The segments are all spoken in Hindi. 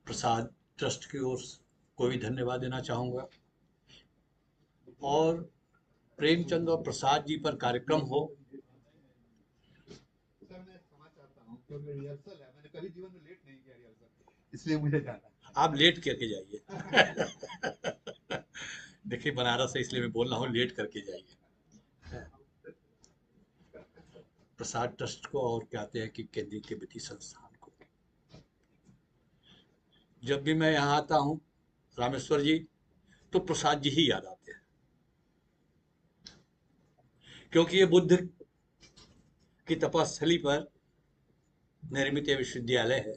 प्रसाद ट्रस्ट की ओर को भी धन्यवाद देना चाहूँगा। और प्रेमचंद और प्रसाद जी पर कार्यक्रम हो। सर मैं क्षमा चाहता हूँ क्योंकि रिहर्सल है, मैंने कभी जीवन में लेट नहीं किया रिहर्सल, इसलिए मुझे जाना है। आप लेट करके जाइए। देखिए बनारस है इसलिए मैं बोल रहा हूँ, लेट करके जाइए। प्रसाद ट्रस्ट को और कहते हैं कि केंद्रीय तिब्बती संस्थान को। जब भी मैं यहाँ आता हूँ रामेश्वर जी, तो प्रसाद जी ही याद आते हैं, क्योंकि ये बुद्ध की तपस्थली पर निर्मित विश्वविद्यालय है।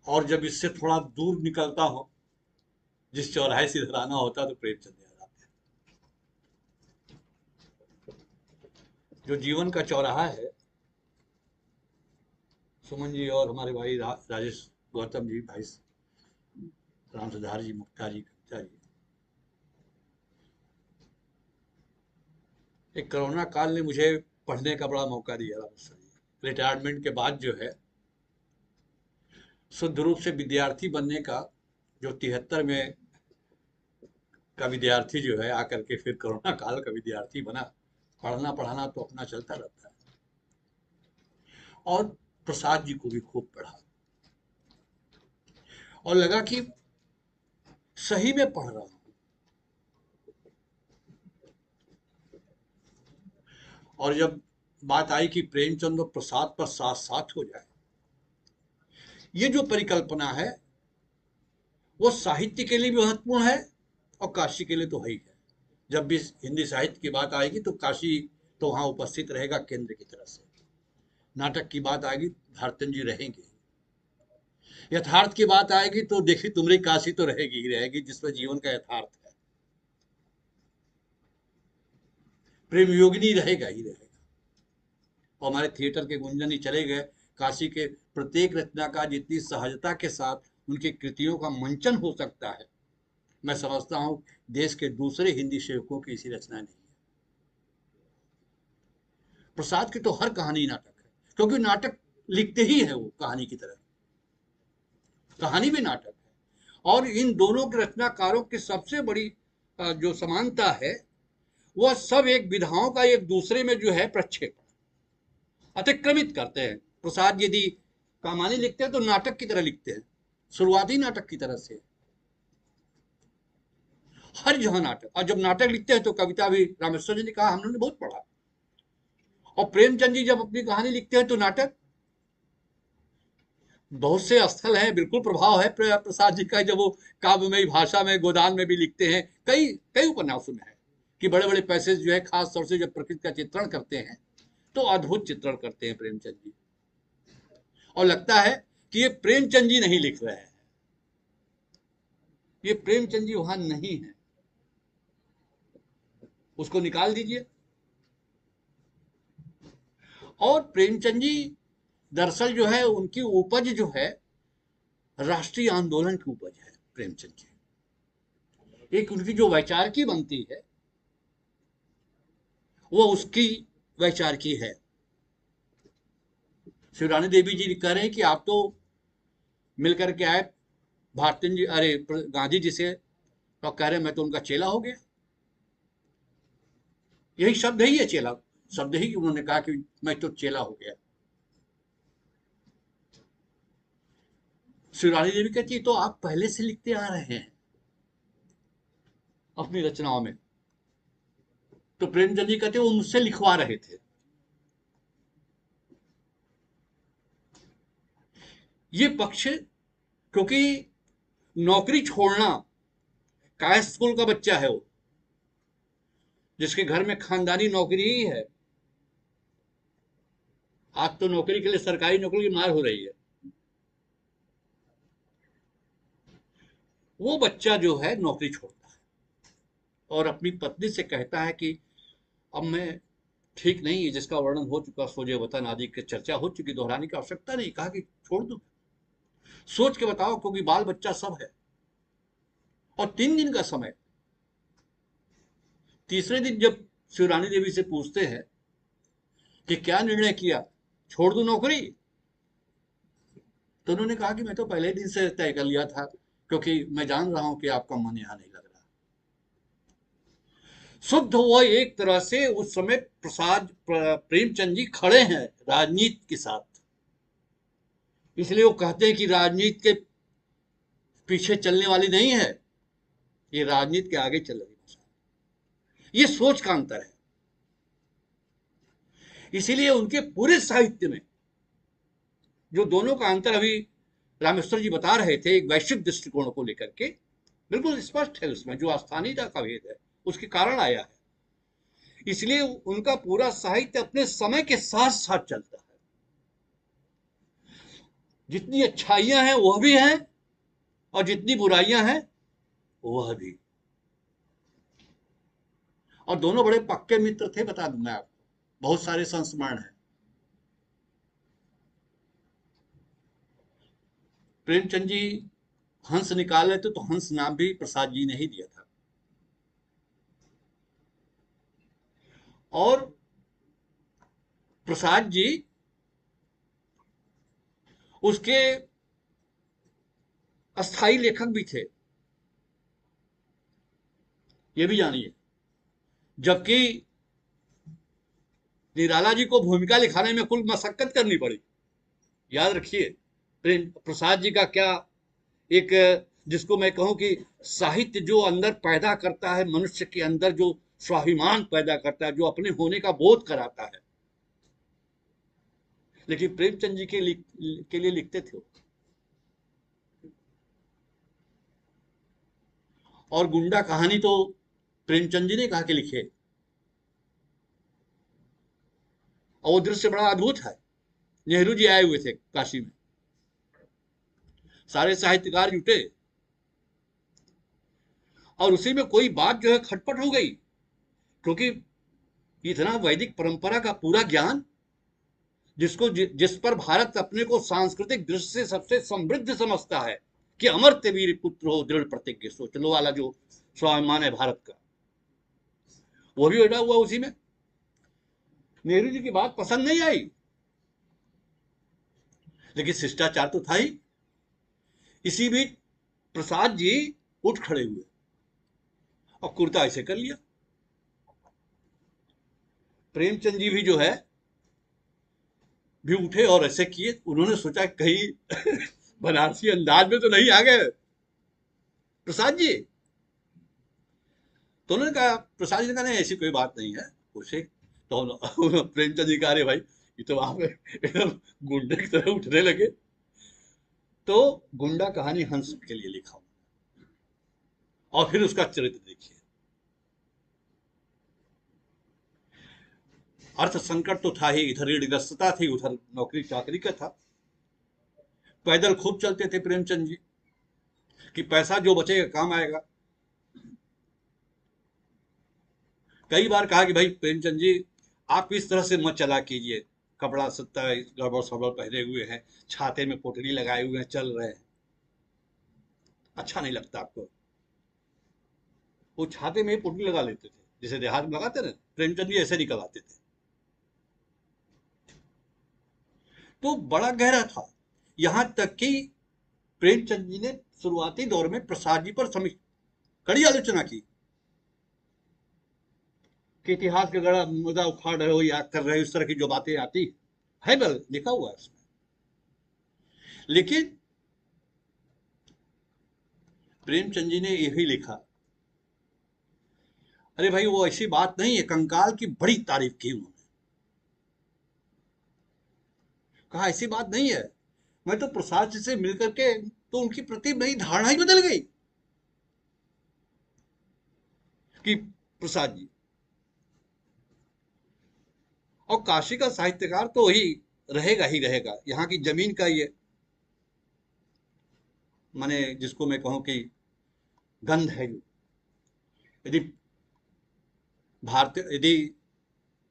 और जब इससे थोड़ा दूर निकलता हूँ, जिस चौराहे से इधर आना होता, तो प्रेमचंद याद आते हैं। जो जीवन का चौराहा है, सुमन जी और हमारे भाई राजेश गौतम जी, भाई राम सुधार जी, मुक्ता जी, कविता जी, एक कोरोना काल ने मुझे पढ़ने का बड़ा मौका दिया। रिटायरमेंट के बाद जो है, शुद्ध रूप से विद्यार्थी बनने का, जो 73 में का विद्यार्थी जो है आकर के फिर कोरोना काल का विद्यार्थी बना, पढ़ना पढ़ाना तो अपना चलता रहता है। और प्रसाद जी को भी खूब पढ़ा और लगा कि सही में पढ़ रहा हूं। और जब बात आई कि प्रेमचंद और प्रसाद पर साथ साथ हो जाए, ये जो परिकल्पना है वो साहित्य के लिए भी महत्वपूर्ण है और काशी के लिए तो है ही है। जब भी हिंदी साहित्य की बात आएगी तो काशी तो वहां उपस्थित रहेगा केंद्र की तरफ से। नाटक की बात आएगी, भारतन जी रहेंगे। यथार्थ की बात आएगी तो देखी तुमरी काशी तो रहेगी ही रहेगी, जिसमें जीवन का यथार्थ है। प्रेम योगिनी रहेगा ही रहेगा। और हमारे थिएटर के गुंजन ही चले गए। काशी के प्रत्येक रचनाकार जितनी सहजता के साथ उनकी कृतियों का मंचन हो सकता है, मैं समझता हूं देश के दूसरे हिंदी सेवकों की ऐसी रचना नहीं है। प्रसाद की तो हर कहानी नाटक है, क्योंकि नाटक लिखते ही है वो कहानी की तरह, कहानी भी नाटक है। और इन दोनों के रचनाकारों की सबसे बड़ी जो समानता है, वह सब एक विधाओं का एक दूसरे में जो है प्रक्षेपण, अतिक्रमित करते हैं। प्रसाद यदि कहानी लिखते हैं तो नाटक की तरह लिखते हैं, शुरुआती नाटक की तरह से, हर जहां नाटक। और जब नाटक लिखते हैं तो कविता भी, रामेश्वर जी ने कहा, हम लोगों ने बहुत पढ़ा। और प्रेमचंद जी जब अपनी कहानी लिखते हैं तो नाटक, बहुत से स्थल हैं, बिल्कुल प्रभाव है प्रसाद जी का। जब वो काव्यमयी भाषा में गोदान में भी लिखते हैं, कई कई उपन्यासों में है कि बड़े बड़े पैसेज जो है, खास तौर से जब प्रकृति का चित्रण करते हैं तो अद्भुत चित्रण करते हैं प्रेमचंद जी। और लगता है कि ये प्रेमचंद जी नहीं लिख रहे हैं, ये प्रेमचंद जी वहां नहीं है, उसको निकाल दीजिए। और प्रेमचंद जी दरअसल जो है, उनकी उपज जो है राष्ट्रीय आंदोलन की उपज है प्रेमचंद जी। एक उनकी जो वैचारिकी बनती है वो उसकी वैचारिकी है। शिवरानी देवी जी कह रहे हैं कि आप तो मिलकर के आए भारतीय जी, अरे गांधी जी से, तो कह रहे मैं तो उनका चेला हो गया। यही शब्द ही है, चेला शब्द ही उन्होंने कहा कि मैं तो चेला हो गया। शिवरानी देवी कहती तो आप पहले से लिखते आ रहे हैं अपनी रचनाओं में। तो प्रेमचंद जी कहते वो मुझसे लिखवा रहे थे। ये पक्ष, क्योंकि नौकरी छोड़ना, कास्ट स्कूल का बच्चा है वो, जिसके घर में खानदानी नौकरी ही है। आज तो नौकरी के लिए, सरकारी नौकरी की मार हो रही है। वो बच्चा जो है नौकरी छोड़ता है और अपनी पत्नी से कहता है कि अब मैं ठीक नहीं है, जिसका वर्णन हो चुका, सोजे वतन आदि की चर्चा हो चुकी, दोहराने की आवश्यकता नहीं। कहा कि छोड़ दो, सोच के बताओ, क्योंकि बाल बच्चा सब है। और 3 दिन का समय। तीसरे दिन जब शिवरानी देवी से पूछते हैं कि क्या निर्णय किया, छोड़ दू नौकरी, तो उन्होंने कहा कि मैं तो पहले दिन से तय कर लिया था, क्योंकि मैं जान रहा हूं कि आपका मन यहां नहीं लग रहा। शुद्ध हुआ एक तरह से उस समय प्रेमचंद जी खड़े हैं राजनीति के साथ। इसलिए वो कहते हैं कि राजनीति के पीछे चलने वाली नहीं है, ये राजनीति के आगे चल रही भाषा। ये सोच का अंतर है। इसीलिए उनके पूरे साहित्य में जो दोनों का अंतर अभी रामेश्वर जी बता रहे थे, एक वैश्विक दृष्टिकोण को लेकर के, बिल्कुल स्पष्ट है। उसमें जो स्थानीयता का भेद है उसके कारण आया है। इसलिए उनका पूरा साहित्य अपने समय के साथ साथ चलता है। जितनी अच्छाइयां हैं वह भी हैं, और जितनी बुराइयां हैं वह भी। और दोनों बड़े पक्के मित्र थे, बता दूं मैं आपको, बहुत सारे संस्मरण हैं। प्रेमचंद जी हंस निकाले थे, तो हंस नाम भी प्रसाद जी ने ही दिया था। और प्रसाद जी उसके अस्थाई लेखक भी थे, ये भी जानिए। जबकि निराला जी को भूमिका लिखाने में कुल मशक्कत करनी पड़ी। याद रखिए, प्रेम प्रसाद जी का क्या एक, जिसको मैं कहूं कि साहित्य जो अंदर पैदा करता है, मनुष्य के अंदर जो स्वाभिमान पैदा करता है, जो अपने होने का बोध कराता है, लेकिन प्रेमचंद जी के लिए लिखते थे। और गुंडा कहानी तो प्रेमचंद जी ने कहा कि लिखे, और वो दृश्य बड़ा अद्भुत है। नेहरू जी आए हुए थे काशी में, सारे साहित्यकार जुटे, और उसी में कोई बात जो है खटपट हो गई, क्योंकि इतना वैदिक परंपरा का पूरा ज्ञान, जिस पर भारत अपने को सांस्कृतिक दृष्टि से सबसे समृद्ध समझता है, कि अमर्त्य वीर पुत्र हो दृढ़ प्रतिज्ञ, सोच लो वाला जो स्वाभिमान है भारत का, वो भी बैठा हुआ उसी में। नेहरू जी की बात पसंद नहीं आई, लेकिन शिष्टाचार तो था ही। इसी बीच प्रसाद जी उठ खड़े हुए और कुर्ता ऐसे कर लिया। प्रेमचंद जी भी जो है भी उठे और ऐसे किए। उन्होंने सोचा कहीं बनारसी अंदाज में तो नहीं आ गए प्रसाद जी। तो उन्होंने कहा, प्रसाद जी ने कहा नहीं ऐसी कोई बात नहीं है उसे। तो प्रेमचंद जी कहा, अरे भाई ये तो आप एकदम गुंडे की तरह उठने लगे। तो गुंडा कहानी हंस के लिए लिखा, और फिर उसका चरित्र देखिए। अर्थ संकट तो था ही, इधर ऋणग्रस्तता थी, उधर नौकरी चाकरी का था। पैदल खूब चलते थे प्रेमचंद जी, कि पैसा जो बचेगा काम आएगा। कई बार कहा कि भाई प्रेमचंद जी आप इस तरह से मत चला कीजिए, कपड़ा सत्ता गड़बड़ सड़बड़ पहने हुए हैं, छाते में पोटली लगाए हुए हैं, चल रहे हैं, अच्छा नहीं लगता आपको। वो छाते में पोटली लगा लेते थे, जैसे देहात में लगाते ना, प्रेमचंद जी ऐसे निकल आते थे। तो बड़ा गहरा था। यहां तक कि प्रेमचंद जी ने शुरुआती दौर में प्रसाद जी पर कड़ी आलोचना की, कि इतिहास का गड़ा मुद्दा उखाड़ रहे हो, याद कर रहे हो, इस तरह की जो बातें आती है, बल लिखा हुआ है उसमें। लेकिन प्रेमचंद जी ने यह भी लिखा, अरे भाई वो ऐसी बात नहीं है, कंकाल की बड़ी तारीफ की उन्होंने। कहा ऐसी बात नहीं है, मैं तो प्रसाद जी से मिलकर के तो उनकी प्रति मेरी धारणा ही बदल गई, कि प्रसाद जी और काशी का साहित्यकार तो वही रहेगा ही रहेगा, यहाँ की जमीन का ये माने जिसको मैं कहूं कि गंध है। यदि भारतीय, यदि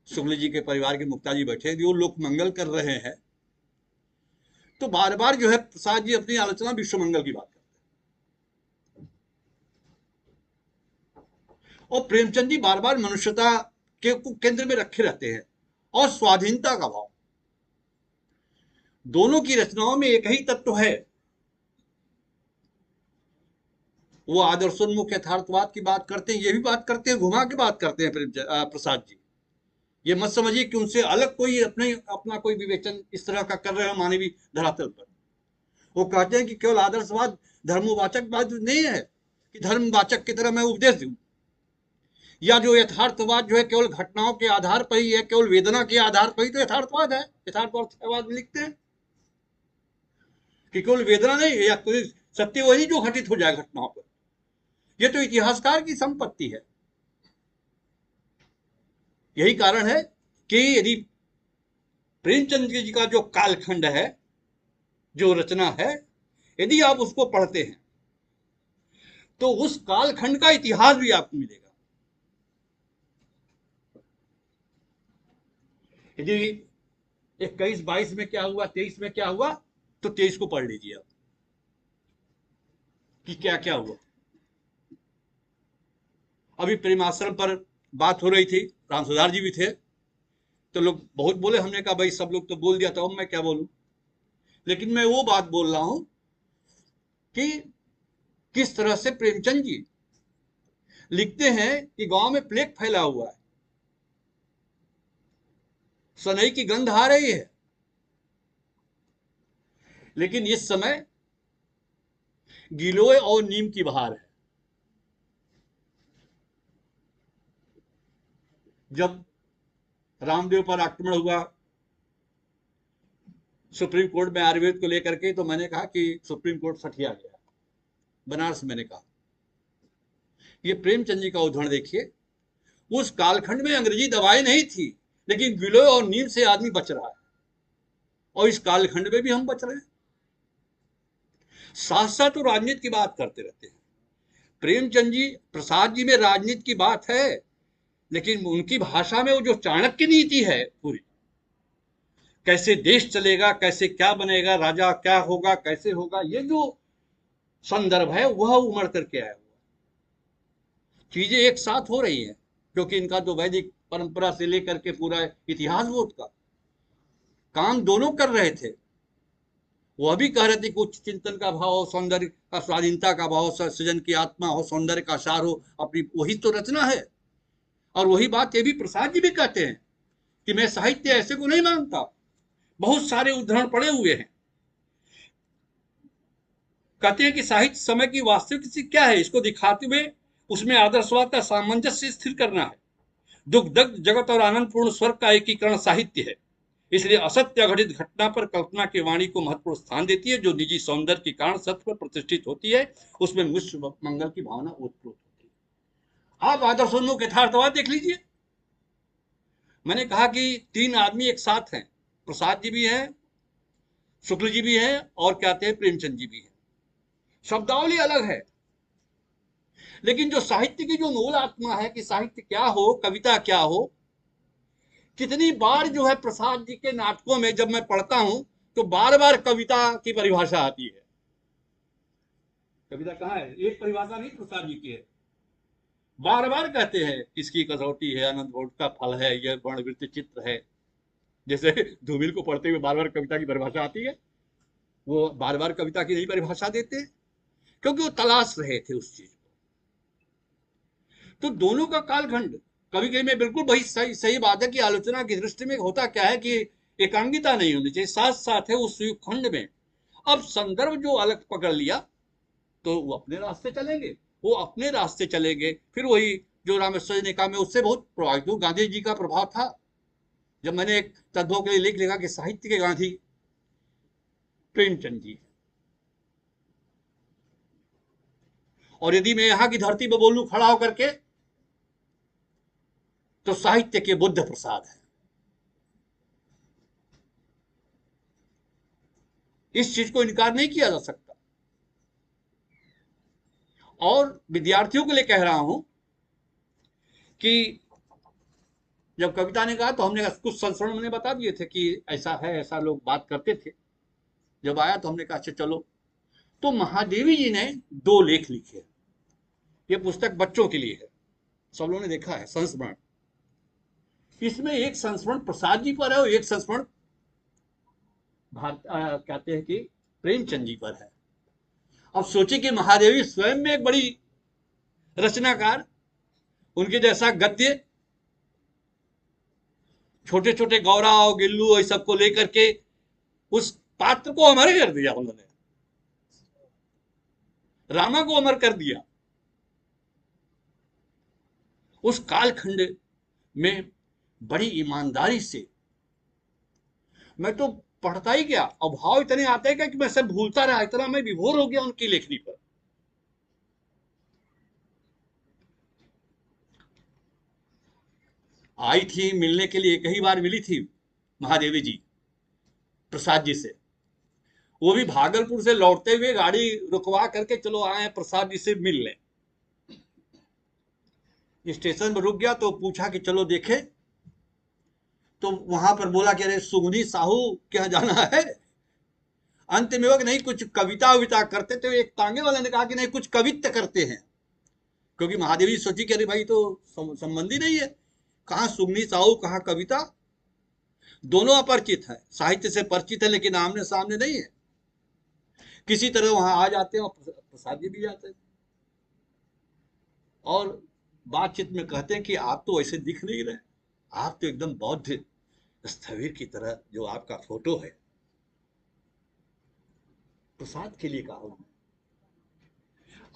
शुक्ल जी के परिवार के मुक्ता जी बैठे, यदि वो लोक मंगल कर रहे हैं, तो बार बार जो है प्रसाद जी अपनी आलोचना विश्व मंगल की बात करते हैं। और प्रेमचंद जी बार बार मनुष्यता के को केंद्र में रखे रहते हैं, और स्वाधीनता का भाव। दोनों की रचनाओं में एक ही तत्व है, वो आदर्शोन्मुख यथार्थवाद की बात करते हैं, ये भी बात करते हैं, घुमा के बात करते हैं प्रसाद जी। ये मत समझिए कि उनसे अलग कोई अपना कोई विवेचन इस तरह का कर रहे हैं मानवीय धरातल पर। वो कहते हैं कि केवल आदर्शवाद धर्मवाचक बात नहीं है कि धर्मवाचक की तरह मैं उपदेश दूं, या जो यथार्थवाद जो है केवल घटनाओं के आधार पर ही है, केवल वेदना के आधार पर ही तो यथार्थवाद है। यथार्थवाद लिखते हैं कि केवल वेदना नहीं है या कोई सत्य वही जो घटित हो जाए घटनाओं पर। यह तो इतिहासकार की संपत्ति है। यही कारण है कि यदि प्रेमचंद जी का जो कालखंड है, जो रचना है, यदि आप उसको पढ़ते हैं तो उस कालखंड का इतिहास भी आपको मिलेगा। यदि 21-22 में क्या हुआ, 23 में क्या हुआ, तो 23 को पढ़ लीजिए आप कि क्या क्या हुआ। अभी प्रेमाश्रम पर बात हो रही थी, राम सुधार जी भी थे, तो लोग बहुत बोले, हमने कहा भाई सब लोग तो बोल दिया, तो अब मैं क्या बोलूं। लेकिन मैं वो बात बोल रहा हूं कि किस तरह से प्रेमचंद जी लिखते हैं कि गांव में प्लेग फैला हुआ है, सनई की गंध आ रही है, लेकिन इस समय गिलोय और नीम की बहार है। जब रामदेव पर आक्रमण हुआ सुप्रीम कोर्ट में आयुर्वेद को लेकर के, तो मैंने कहा कि सुप्रीम कोर्ट सठिया गया, बनारस मैंने कहा। ये प्रेमचंद जी का उदाहरण देखिए, उस कालखंड में अंग्रेजी दवाई नहीं थी, लेकिन गिलोय और नीम से आदमी बच रहा है, और इस कालखंड में भी हम बच रहे हैं। साथ साथ तो राजनीति की बात करते रहते हैं प्रेमचंद जी। प्रसाद जी में राजनीति की बात है, लेकिन उनकी भाषा में वो जो चाणक्य नीति है पूरी, कैसे देश चलेगा, कैसे क्या बनेगा, राजा क्या होगा, कैसे होगा, ये जो संदर्भ है वह उमड़ करके आया हुआ। चीजें एक साथ हो रही हैं, क्योंकि इनका तो वैदिक परंपरा से लेकर के पूरा इतिहास बोध का काम दोनों कर रहे थे। वह भी कह रहे थे कि उच्च चिंतन का भाव हो, सौंदर्य का स्वाधीनता का भाव, सृजन की आत्मा हो, सौंदर्य का सार हो, अपनी वही तो रचना है। और वही बात ये भी प्रसाद जी भी कहते हैं कि मैं साहित्य ऐसे को नहीं मानता। बहुत सारे उदाहरण पड़े हुए हैं। कहते हैं कि साहित्य समय की वास्तविक स्थिति क्या है, इसको दिखाते हुए उसमें आदर्शवाद का सामंजस्य स्थिर करना है। दुख दग्ध जगत और आनंदपूर्ण स्वर्ग का एकीकरण साहित्य है। इसलिए असत्य घटित घटना पर कल्पना की वाणी को महत्वपूर्ण स्थान देती है, जो निजी सौंदर्य के कारण सत्य पर प्रतिष्ठित होती है, उसमें विश्व मंगल की भावना ओतप्रोत होती है। आप आदर्शोन्मुख यथार्थवाद देख लीजिए। मैंने कहा कि 3 आदमी एक साथ हैं, प्रसाद जी भी हैं, शुक्ल जी भी हैं, और कहते हैं प्रेमचंद जी भी हैं। शब्दावली अलग है, लेकिन जो साहित्य की जो मूल आत्मा है कि साहित्य क्या हो, कविता क्या हो। कितनी बार जो है प्रसाद जी के नाटकों में जब मैं पढ़ता हूं तो बार बार कविता की परिभाषा आती है। कविता कहाँ है, एक परिभाषा नहीं प्रसाद जी की है, बार बार कहते हैं इसकी कसौटी है, अनंत भोट का फल है, यह वर्णवृत्त चित्र है। जैसे धूमिल को पढ़ते हुए बार बार कविता की परिभाषा आती है, वो बार बार कविता की नई परिभाषा देते हैं, क्योंकि वो तलाश रहे थे उस चीज को। तो दोनों का कालखंड कभी कभी में बिल्कुल वही सही बात है कि आलोचना की दृष्टि में होता क्या है कि एकांगिता नहीं होनी चाहिए, साथ साथ है उस खंड में। अब संदर्भ जो अलग पकड़ लिया तो वो अपने रास्ते चलेंगे, वो अपने रास्ते चलेंगे। फिर वही जो रामेश्वर ने कहा, मैं उससे बहुत प्रभावित हूँ। गांधी जी का प्रभाव था। जब मैंने एक तत्वों के लिए लिख लिखा कि साहित्य के गांधी प्रेमचंद जी, और यदि मैं यहां की धरती पर बोलूं खड़ा होकर के, तो साहित्य के बुद्ध प्रसाद है। इस चीज को इनकार नहीं किया जा सकता। और विद्यार्थियों के लिए कह रहा हूं कि जब कविता ने कहा तो हमने कुछ संस्करण मैंने बता दिए थे कि ऐसा है, ऐसा लोग बात करते थे। जब आया तो हमने कहा अच्छा चलो। तो महादेवी जी ने 2 लेख लिखे। ये पुस्तक बच्चों के लिए है, सब लोगों ने देखा है, संस्मरण। इसमें एक संस्मरण प्रसाद जी पर है और एक संस्मरण कहते हैं कि प्रेमचंद जी पर है। अब सोचिए कि महादेवी स्वयं में एक बड़ी रचनाकार, उनके जैसा गद्य, छोटे छोटे गौराव गिल्लू और सबको लेकर के उस पात्र को अमर कर दिया उन्होंने, रामा को अमर कर दिया। उस कालखंड में बड़ी ईमानदारी से, मैं तो पढ़ता ही गया, अभाव इतने आते हैं कि मैं सब भूलता रहा, इतना मैं विभोर हो गया उनकी लेखनी पर। आई थी मिलने के लिए, कई बार मिली थी महादेवी जी प्रसाद जी से। वो भी भागलपुर से लौटते हुए गाड़ी रुकवा करके, चलो आए प्रसाद जी से मिल लें। स्टेशन पर रुक गया तो पूछा कि चलो देखे, तो वहां पर बोला कि अरे सुगनी साहू क्या जाना है। अंत में वो कि नहीं कुछ कविता विता करते, तो एक तांगे वाले ने कहा कि नहीं कुछ कवित्त करते हैं, क्योंकि महादेवी सोची कि अरे भाई तो संबंधी नहीं है, कहाँ सुगनी साहू कहाँ कविता, दोनों अपरिचित है, साहित्य से परिचित है लेकिन आमने सामने नहीं है। किसी तरह वहां आ जाते हैं और प्रसाद जी भी जाते हैं, और बातचीत में कहते हैं कि आप तो ऐसे दिख नहीं रहे, आप तो एकदम बौद्ध स्थविर की तरह, जो आपका फोटो है। प्रसाद के लिए कहा उन्होंने,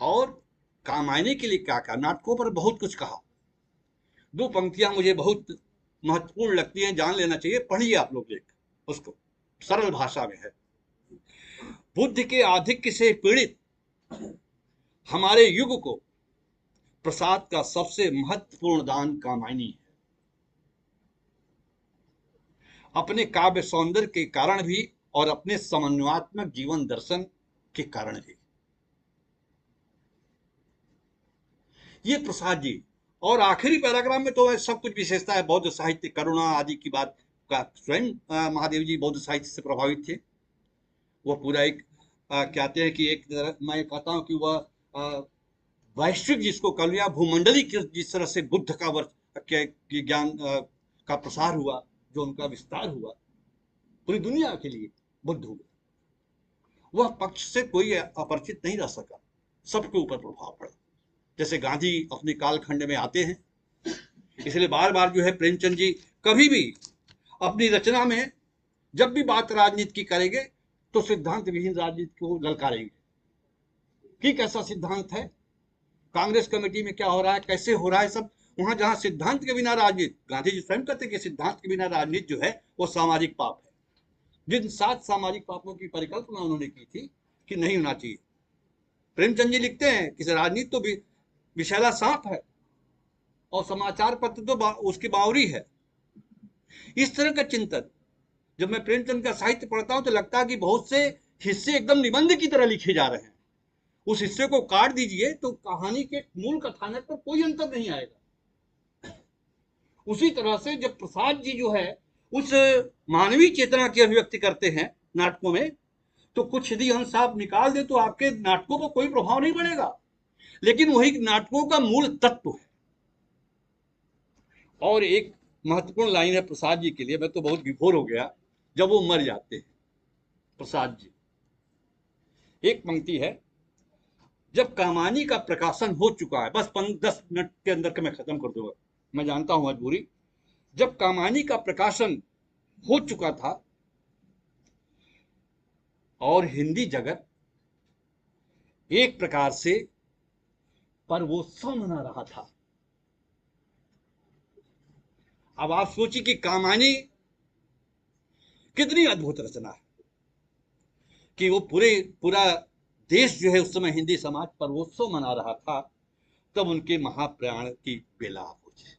और कामायनी के लिए क्या कहा, नाटकों पर बहुत कुछ कहा। दो पंक्तियां मुझे बहुत महत्वपूर्ण लगती हैं, जान लेना चाहिए, पढ़िए आप लोग एक उसको, सरल भाषा में है। बुद्ध के आधिक्य से पीड़ित हमारे युग को प्रसाद का सबसे महत्वपूर्ण दान कामायनी है। अपने काव्य सौंदर्य के कारण भी और अपने समन्वयात्मक जीवन दर्शन के कारण भी ये प्रसाद जी। और आखिरी पैराग्राफ में तो सब कुछ विशेषता है, बौद्ध साहित्य, करुणा आदि की बात का। स्वयं महादेव जी बौद्ध साहित्य से प्रभावित थे। वो पूरा एक कहते हैं कि एक मैं कहता हूं कि वह वैश्विक जिसको कह लिया, भूमंडली जिस तरह से बुद्ध का ज्ञान का प्रसार हुआ, जो उनका विस्तार हुआ पूरी दुनिया के लिए, बुद्ध हुए, वह पक्ष से कोई अपरिचित नहीं रह सका, सबके ऊपर प्रभाव पड़ा। जैसे गांधी अपने कालखंड में आते हैं, इसलिए बार बार जो है प्रेमचंद जी कभी भी अपनी रचना में जब भी बात राजनीति की करेंगे तो सिद्धांत विहीन राजनीति को ललकारेंगे कि कैसा सिद्धांत है, कांग्रेस कमेटी में क्या हो रहा है, कैसे हो रहा है, सब वहां जहां सिद्धांत के बिना राजनीति, गांधी जी स्वयं कहते कि सिद्धांत के बिना राजनीति जो है वो सामाजिक पाप है। जिन 7 सामाजिक पापों की परिकल्पना उन्होंने की थी कि नहीं होना चाहिए, प्रेमचंद जी लिखते हैं कि राजनीति तो विषैला सांप है और समाचार पत्र तो उसकी बावरी है। इस तरह का चिंतन जब मैं प्रेमचंद का साहित्य पढ़ता हूं तो लगता है कि बहुत से हिस्से एकदम निबंध की तरह लिखे जा रहे हैं। उस हिस्से को काट दीजिए तो कहानी के मूल कथानक पर कोई अंतर नहीं आएगा। उसी तरह से जब प्रसाद जी जो है उस मानवीय चेतना की अभिव्यक्ति करते हैं नाटकों में, तो कुछ यदि अंश आप निकाल दे तो आपके नाटकों पर कोई प्रभाव नहीं पड़ेगा, लेकिन वही नाटकों का मूल तत्व है। और एक महत्वपूर्ण लाइन है प्रसाद जी के लिए, मैं तो बहुत विभोर हो गया जब वो मर जाते हैं प्रसाद जी। एक पंक्ति है, जब कामानी का प्रकाशन हो चुका है, बस 10 मिनट के अंदर के मैं खत्म कर दूंगा, मैं जानता हूं मजबूरी। जब कामानी का प्रकाशन हो चुका था और हिंदी जगत एक प्रकार से पर्वोत्सव मना रहा था। अब आप सोचिए कि कामानी कितनी अद्भुत रचना है कि वो पूरा देश जो है उस समय हिंदी समाज पर्वोत्सव मना रहा था, तब उनके महाप्रयाण की बेला हो जाए।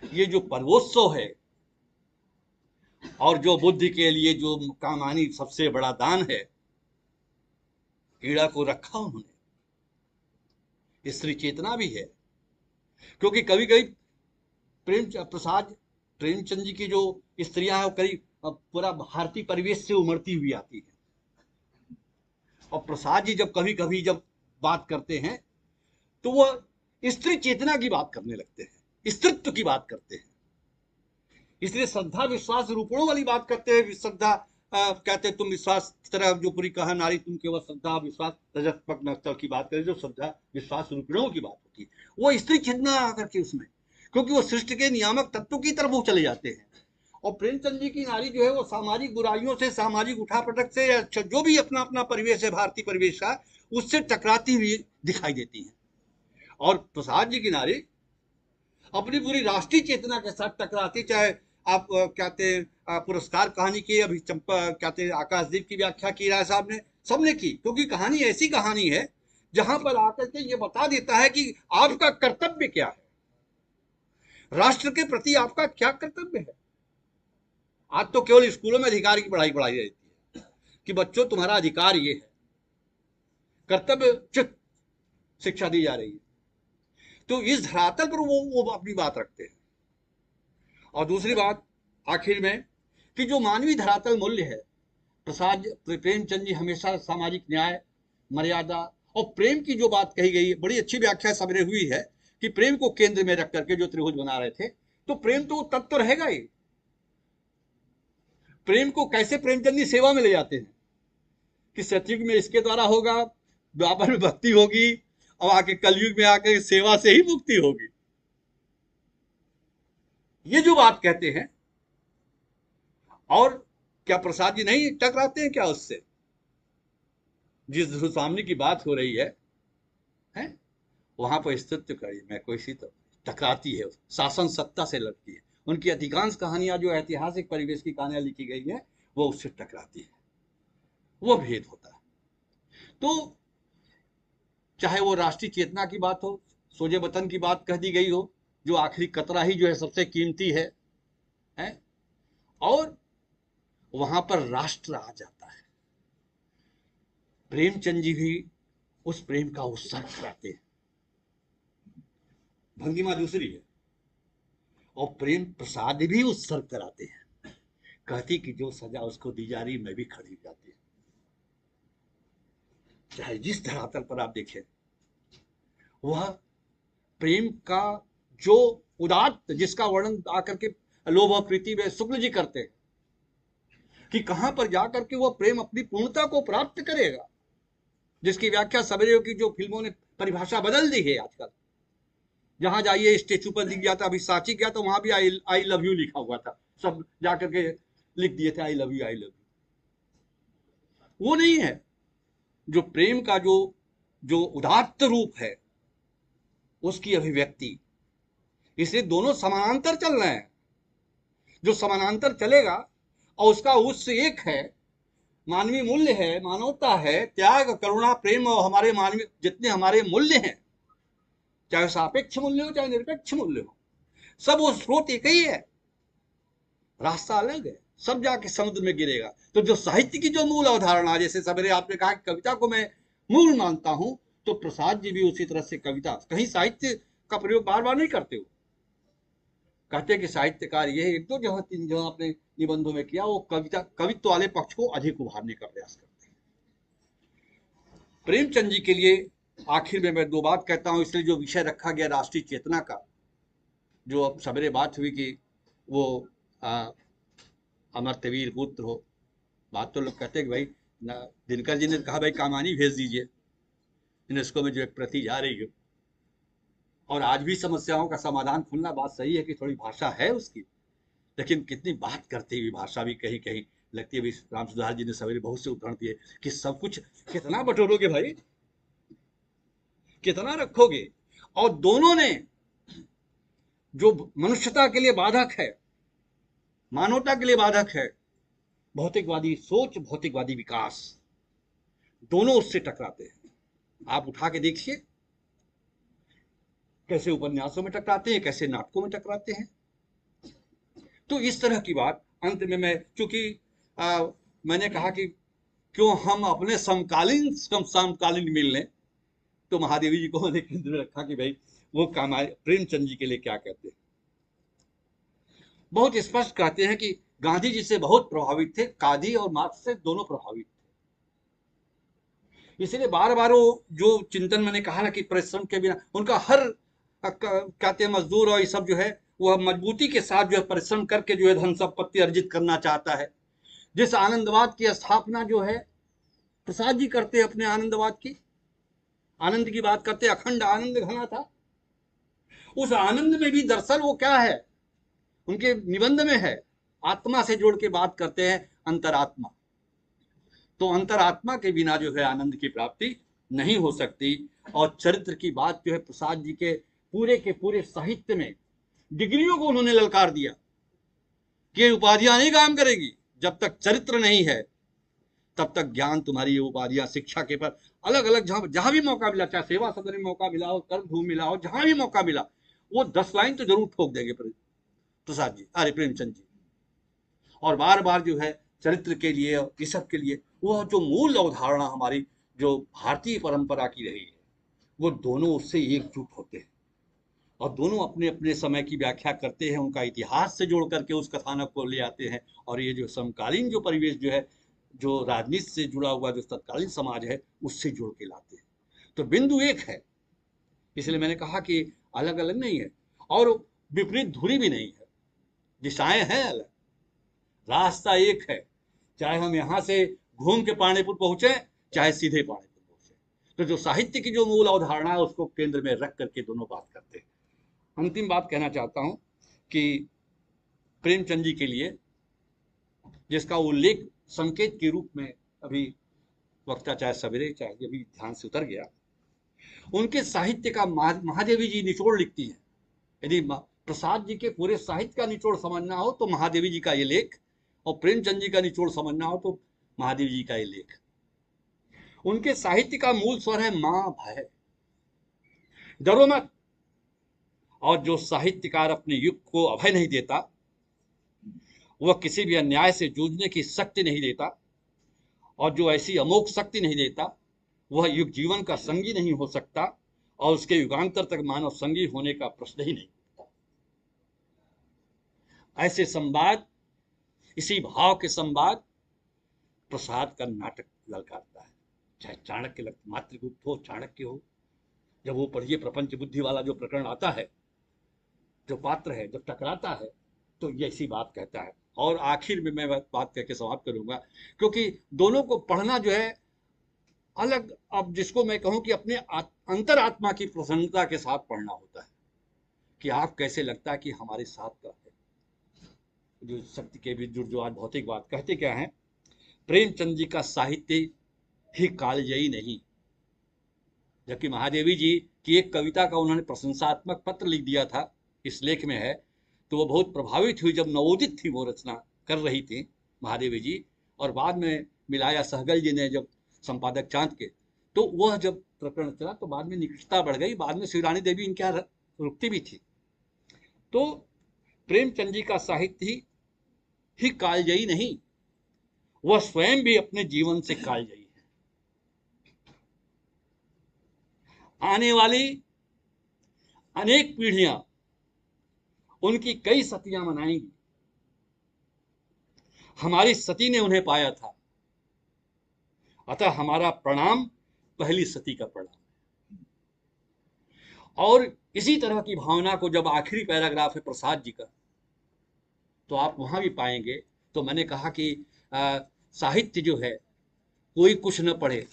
ये जो पर्वोत्सव है और जो बुद्धि के लिए जो कामानी सबसे बड़ा दान है, ईड़ा को रखा उन्होंने, स्त्री चेतना भी है। क्योंकि कभी कभी प्रेमचंद जी की जो स्त्रियां हैं करीब पूरा भारतीय परिवेश से उमड़ती हुई आती है, और प्रसाद जी जब कभी कभी जब बात करते हैं तो वह स्त्री चेतना की बात करने लगते हैं, स्त्रीत्व की बात करते हैं। इसलिए श्रद्धा विश्वास रूपणों वाली बात करते हैं। श्रद्धा कहते हैं तुम विश्वास की तरह जो पूरी कहा नारी तुम केवल श्रद्धा विश्वास रजत नक्तल की बात करें, जो श्रद्धा विश्वास रूपणों की बात होती है वो स्त्री चेतना आकर के उसमें, क्योंकि वो सृष्टि के नियामक तत्वों की तरफ वो चले जाते हैं। और प्रेमचंद जी की नारी जो है वो सामाजिक बुराइयों से, सामाजिक उठापटक से, या जो भी अपना अपना परिवेश है भारतीय परिवेश का, उससे टकराती हुई दिखाई देती है। और प्रसाद जी की नारी अपनी पूरी राष्ट्रीय चेतना के साथ टकराती, चाहे आप कहते हैं पुरस्कार कहानी की, अभी चंपा कहते हैं आकाशदीप की व्याख्या की राय साहब ने, सबने की, क्योंकि कहानी ऐसी कहानी है जहां पर आकर के ये बता देता है कि आपका कर्तव्य क्या है, राष्ट्र के प्रति आपका क्या कर्तव्य है। आज तो केवल स्कूलों में अधिकार की पढ़ाई पढ़ाई जाती है कि बच्चों तुम्हारा अधिकार ये है, कर्तव्य चित शिक्षा दी जा रही है। तो इस धरातल पर वो अपनी बात रखते हैं। और दूसरी बात आखिर में कि जो मानवीय धरातल मूल्य है, प्रसाद प्रेमचंद जी हमेशा सामाजिक न्याय, मर्यादा और प्रेम की जो बात कही गई है, बड़ी अच्छी व्याख्या सबने हुई है कि प्रेम को केंद्र में रख करके जो त्रिभुज बना रहे थे, तो प्रेम तो तत्व रहेगा ही। प्रेम को कैसे प्रेमचंद जी सेवा में ले जाते हैं कि सतयुग में इसके द्वारा होगा, द्वापर में भक्ति होगी, और आके कलयुग में आकर सेवा से ही मुक्ति होगी। ये जो बात कहते हैं, और क्या प्रसाद जी नहीं टकराते हैं क्या उससे? जिस सामने की बात हो रही है वहां पर स्थित्व कड़ी में कोई सी तो टकराती है, शासन सत्ता से लड़ती है। उनकी अधिकांश कहानियां जो ऐतिहासिक परिवेश की कहानियां लिखी गई है वो उससे टकराती है, वो भेद होता है। तो चाहे वो राष्ट्रीय चेतना की बात हो, सोजे वतन की बात कह दी गई हो, जो आखिरी कतरा ही जो है सबसे कीमती है, और वहां पर राष्ट्र आ जाता है। प्रेमचंद जी भी उस प्रेम का उत्सर्ग कराते हैं, भंगिमा दूसरी है। और प्रेम प्रसाद भी उत्सर्ग कराते हैं, कहती कि जो सजा उसको दी जा रही मैं भी खड़ी हो जाती है। चाहे जिस धरातल पर आप देखें, वह प्रेम का जो उदात्त, जिसका वर्णन आकर के लोभ और प्रीति में शुक्ल जी करते हैं कि कहां पर जाकर के वह प्रेम अपनी पूर्णता को प्राप्त करेगा, जिसकी व्याख्या सवेरे की जो फिल्मों ने परिभाषा बदल दी है आजकल। जहां जाइए स्टेचू पर दिख गया था, अभी सांची गया तो वहां भी आई लव यू लिखा हुआ था, सब जाकर के लिख दिए थे I love you I love you. वो नहीं है जो प्रेम का जो उदात्त रूप है उसकी अभिव्यक्ति। इसलिए दोनों समानांतर चल रहे हैं। जो समानांतर चलेगा और उसका उस एक है, मानवीय मूल्य है, मानवता है, त्याग करुणा प्रेम और हमारे मानवीय जितने हमारे मूल्य हैं, चाहे सापेक्ष मूल्य हो चाहे निरपेक्ष मूल्य हो, सब वो स्रोत एक ही है, रास्ता अलग है, सब जाके समुद्र में गिरेगा। तो जो साहित्य की जो मूल अवधारणा, जैसे सवेरे आपने कहा कि कविता को मैं मूल मानता हूं, तो प्रसाद जी भी उसी तरह से कविता, कहीं साहित्य का प्रयोग बार बार नहीं करते हो, कहते कि साहित्यकार ये एक दो जगह तीन जगह अपने निबंधों में किया, वो कविता कवित्व वाले पक्ष को अधिक उभारने का प्रयास करते हैं। प्रेमचंद जी के लिए आखिर में मैं दो बात कहता हूं, इसलिए जो विषय रखा गया राष्ट्रीय चेतना का, जो अब सवेरे बात हुई कि वो अमर्त्यवीर पुत्र हो, बात तो लोग कहते हैं कि भाई दिनकर जी ने कहा भाई कामानी भेज दीजिए यूनेस्को में जो एक प्रति जा रही हो। और आज भी समस्याओं का समाधान खुलना, बात सही है कि थोड़ी भाषा है उसकी, लेकिन कितनी बात करती हुई भाषा भी कहीं कहीं लगती है। राम सुधार जी ने सवेरे बहुत से उदाहरण दिए कि सब कुछ कितना बटोरोगे भाई, कितना रखोगे। और दोनों ने जो मनुष्यता के लिए बाधक है, मानवता के लिए बाधक है, भौतिकवादी सोच, भौतिकवादी विकास, दोनों उससे टकराते हैं। आप उठा के देखिए कैसे उपन्यासों में टकराते हैं, कैसे नाटकों में टकराते हैं। तो इस तरह की बात अंत में मैं, चूंकि मैंने कहा कि क्यों हम अपने समकालीन मिल लें, तो महादेवी जी को मैंने केंद्र में रखा कि भाई वो प्रेमचंद जी के लिए क्या कहते हैं। बहुत स्पष्ट कहते हैं कि गांधी जी से बहुत प्रभावित थे, गांधी और मार्क्स से दोनों प्रभावित थे। इसलिए बार बार वो जो चिंतन मैंने कहा ना कि परिश्रम के बिना उनका हर कहते हैं मजदूर और ये सब जो है वह मजबूती के साथ जो है परिश्रम करके जो है धन संपत्ति अर्जित करना चाहता है। जिस आनंदवाद की स्थापना जो है प्रसाद जी करते अपने आनंदवाद की, आनंद की बात करते, अखंड आनंद घना था। उस आनंद में भी दरअसल वो क्या है, उनके निबंध में है, आत्मा से जोड़ के बात करते हैं, अंतरात्मा। तो अंतरात्मा के बिना जो है आनंद की प्राप्ति नहीं हो सकती। और चरित्र की बात जो है प्रसाद जी के पूरे साहित्य में डिग्रियों को उन्होंने ललकार दिया कि उपाधियां नहीं काम करेगी, जब तक चरित्र नहीं है तब तक ज्ञान तुम्हारी ये उपाधियां शिक्षा के पर अलग अलग जहां भी मौका मिला, चाहे सेवा सदन में मौका मिला हो, कर्म भूमि मिला हो, जहां भी मौका मिला वो 10 लाइन तो जरूर ठोक देंगे प्रसाद जी, अरे प्रेमचंद जी। और बार बार जो है चरित्र के लिए और इस सब के लिए वो जो मूल अवधारणा हमारी जो भारतीय परंपरा की रही है, वो दोनों उससे एकजुट होते हैं और दोनों अपने अपने समय की व्याख्या करते हैं, उनका इतिहास से जोड़ करके उस कथानक को ले आते हैं। और ये जो समकालीन जो परिवेश जो है, जो राजनीति से जुड़ा हुआ जो तत्कालीन समाज है, उससे जोड़ के लाते हैं। तो बिंदु एक है, इसलिए मैंने कहा कि अलग अलग नहीं है और विपरीत धुरी भी नहीं है, दिशाएं हैं अलग, रास्ता एक है। चाहे हम यहाँ से घूम के पाणीपुर पहुंचे, चाहे सीधे पाणीपुर पहुंचे। तो जो साहित्य की जो मूल अवधारणा है उसको केंद्र में रख करके दोनों बात करते हैं। अंतिम बात कहना चाहता हूं कि प्रेमचंद जी के लिए, जिसका उल्लेख संकेत के रूप में अभी वक्ता चाहे सवेरे चाहे अभी ध्यान से उतर गया, उनके साहित्य का महादेवी जी निचोड़ लिखती है। यदि प्रसाद जी के पूरे साहित्य का निचोड़ समझना हो तो महादेवी जी का ये लेख, और प्रेमचंद जी का निचोड़ समझना हो तो महादेवी जी का ये लेख। उनके साहित्य का मूल स्वर है मां भय, डरो मत। और जो साहित्यकार अपने युग को अभय नहीं देता, वह किसी भी अन्याय से जूझने की शक्ति नहीं देता, और जो ऐसी अमोघ शक्ति नहीं देता, वह युग जीवन का संगी नहीं हो सकता, और उसके युगांतर तक मानव संगी होने का प्रश्न ही नहीं। ऐसे संवाद, इसी भाव के संवाद प्रसाद का नाटक ललकारता है। चाहे चाणक्य मातृगुप्त हो, चाणक्य हो, जब वो पढ़िए प्रपंच बुद्धि वाला जो प्रकरण आता है, जो पात्र है जब टकराता है, तो ये ऐसी बात कहता है। और आखिर में मैं बात करके समाप्त करूंगा, क्योंकि दोनों को पढ़ना जो है अलग, अब जिसको मैं कहूं कि अपने अंतरात्मा की प्रसन्नता के साथ पढ़ना होता है कि आप कैसे लगता है कि हमारे साथ का है। जो शक्ति के भी जुड़, जो आज भौतिकवाद कहते क्या है, प्रेमचंद जी का साहित्य ही कालजयी नहीं। जबकि महादेवी जी की एक कविता का उन्होंने प्रशंसात्मक पत्र लिख दिया था, इस लेख में है, तो वो बहुत प्रभावित हुई जब नवोदित थी, वो रचना कर रही थी महादेवी जी, और बाद में मिलाया सहगल जी ने, जब संपादक चांद के, तो वह जब प्रकरण चला तो बाद में निकटता बढ़ गई, बाद में शिवरानी देवी इनके यहाँ रुकती भी थी। तो प्रेमचंद जी का साहित्य ही कालजयी नहीं, वह स्वयं भी अपने जीवन से कालजयी है। आने वाली अनेक पीढ़ियां उनकी कई सतियां मनाएंगी। हमारी सती ने उन्हें पाया था, अतः हमारा प्रणाम पहली सती का प्रणाम। और इसी तरह की भावना को जब आखिरी पैराग्राफ है प्रसाद जी का, तो आप वहां भी पाएंगे। तो मैंने कहा कि साहित्य जो है, कोई कुछ न पढ़े,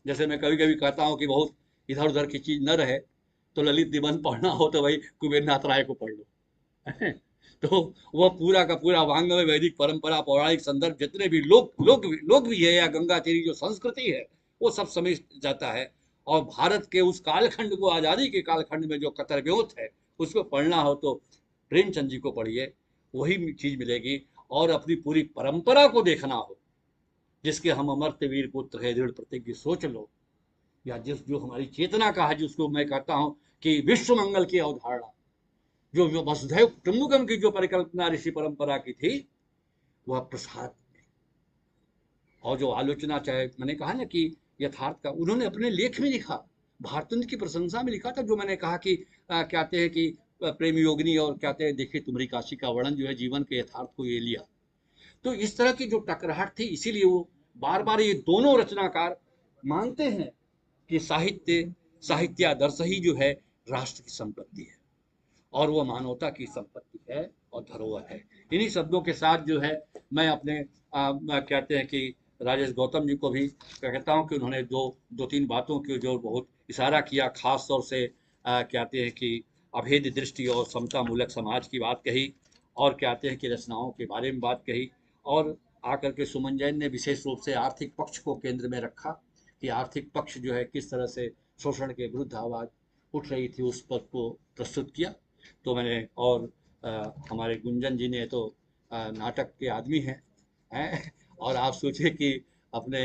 जैसे मैं कभी कभी कहता हूं कि बहुत इधर उधर की चीज न रहे, तो ललित निबंध पढ़ना हो तो भाई कुबेरनाथ राय को पढ़ लो। तो वह पूरा का पूरा वांग्मय वैदिक परंपरा, पौराणिक संदर्भ, जितने भी लोक भी है या गंगाचरी जो संस्कृति है, वो सब समेट जाता है। और भारत के उस कालखंड को, आजादी के कालखंड में जो कतरव्योत है, उसको पढ़ना हो तो प्रेमचंद जी को पढ़िए, वही चीज मिलेगी। और अपनी पूरी परंपरा को देखना हो, जिसके हम अमर्त्य वीर पुत्र है, दृढ़ प्रतिज्ञ सोच लो, या जिस जो हमारी चेतना का है, जिसको मैं कहता हूं कि विश्व मंगल की अवधारणा, जो वसुधैव कुटुंबकम की जो परिकल्पना ऋषि परंपरा की थी, वह प्रसाद में। और जो आलोचना, चाहे मैंने कहा ना कि यथार्थ का, उन्होंने अपने लेख में लिखा, भारतंत्र की प्रशंसा में लिखा था, जो मैंने कहा कि कहते हैं कि प्रेम योगिनी, और कहते हैं देखिए तुम्हारी काशी का वर्णन जो है जीवन के यथार्थ को ये लिया। तो इस तरह की जो टकराहट थी, इसीलिए वो बार बार ये दोनों रचनाकार मानते हैं कि साहित्यादर्श ही जो है राष्ट्र की संपत्ति है। और वो मानवता की संपत्ति है और धरोहर है। इन्हीं शब्दों के साथ जो है मैं अपने कहते हैं कि राजेश गौतम जी को भी कहता हूँ कि उन्होंने दो तीन बातों की जो बहुत इशारा किया, खास तौर से कहते हैं कि अभेद दृष्टि और समता मूलक समाज की बात कही, और कहते हैं कि रचनाओं के बारे में बात कही, और आकर के सुमन जैन ने विशेष रूप से आर्थिक पक्ष को केंद्र में रखा कि आर्थिक पक्ष जो है किस तरह से शोषण के विरुद्ध आवाज उठ रही थी, उस पर को प्रस्तुत किया। तो मैंने और हमारे गुंजन जी ने तो नाटक के आदमी हैं और आप सोचिए कि अपने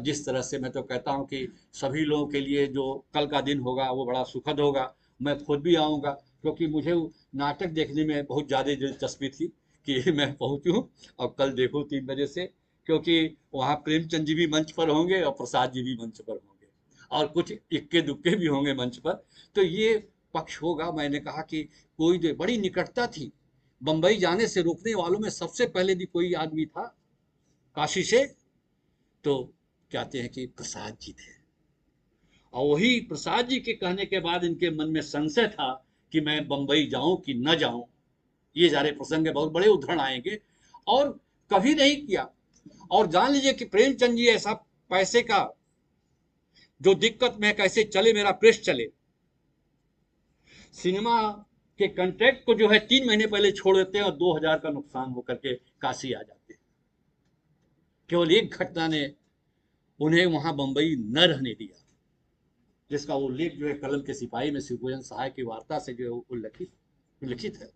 जिस तरह से मैं तो कहता हूँ कि सभी लोगों के लिए जो कल का दिन होगा वो बड़ा सुखद होगा। मैं खुद भी आऊँगा क्योंकि मुझे नाटक देखने में बहुत ज़्यादा दिलचस्पी थी कि मैं पहुँचूँ और कल देखूँ 3 बजे से, क्योंकि वहाँ प्रेमचंद जी भी मंच पर होंगे और प्रसाद जी भी मंच पर होंगे और कुछ इक्के दुक्के भी होंगे मंच पर। तो ये पक्ष होगा। मैंने कहा कि कोई बड़ी निकटता थी। बंबई जाने से रोकने वालों में सबसे पहले भी कोई आदमी था काशी से, तो कहते हैं कि प्रसाद जी थे। और वही प्रसाद जी के कहने के बाद इनके मन में संशय था कि मैं बंबई जाऊं कि न जाऊं। ये सारे प्रसंग बहुत बड़े उदाहरण आएंगे, और कभी नहीं किया। और जान लीजिए कि प्रेमचंद जी ऐसा पैसे का जो दिक्कत में कैसे चले मेरा प्रेस चले, सिनेमा के कंट्रैक्ट को जो है 3 महीने पहले छोड़ देते हैं और 2000 का नुकसान होकर के काशी आ जाते हैं। केवल एक घटना ने उन्हें वहां बंबई न रहने दिया, जिसका उल्लेख जो है कलम के सिपाही में शिवभोजन सहाय की वार्ता से जो है उल्लिखित है,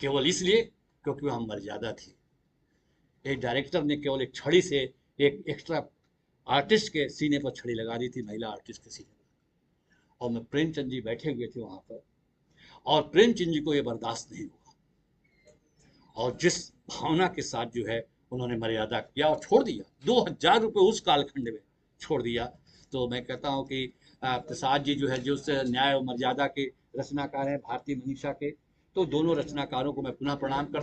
केवल इसलिए क्योंकि वह मर्यादा थी। एक डायरेक्टर ने केवल एक छड़ी से एक एक्स्ट्रा आर्टिस्ट के सीने पर छड़ी लगा दी थी, महिला आर्टिस्ट के सीने पर, और मैं प्रेमचंद जी बैठे हुए थे वहां पर, और प्रेमचंद जी को यह बर्दाश्त नहीं हुआ और जिस भावना के साथ जो है उन्होंने मर्यादा किया और छोड़ दिया, 2000 रुपये उस कालखंड में छोड़ दिया। तो मैं कहता हूँ कि प्रसाद जी जो है जो न्याय और मर्यादा के रचनाकार हैं, भारतीय मनीषा के, तो दोनों रचनाकारों को मैं पुनः प्रणाम करता